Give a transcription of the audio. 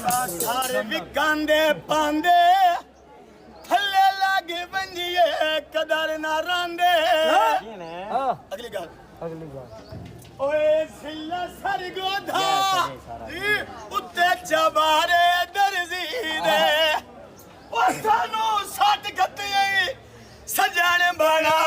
ਸਾਰੇ ਵਿਕਾਂਦੇ ਪਾਂਦੇ ਥੱਲੇ ਲਾਗੇ ਬੰਜੀਏ ਕਦਰ ਨਾ ਰਾਂਦੇ ਅਗਲੀ ਗੱਲ ਓਏ ਸਿੱਲਾ ਸਰਗੋਧਾ ਉੱਤੇ ਚਬਾਰੇ ਦਰਜ਼ੀ ਦੇ ਉਹ ਸਾਨੂੰ ਸੱਟ ਗੱਤੇ ਸਜਣ ਬਣਾ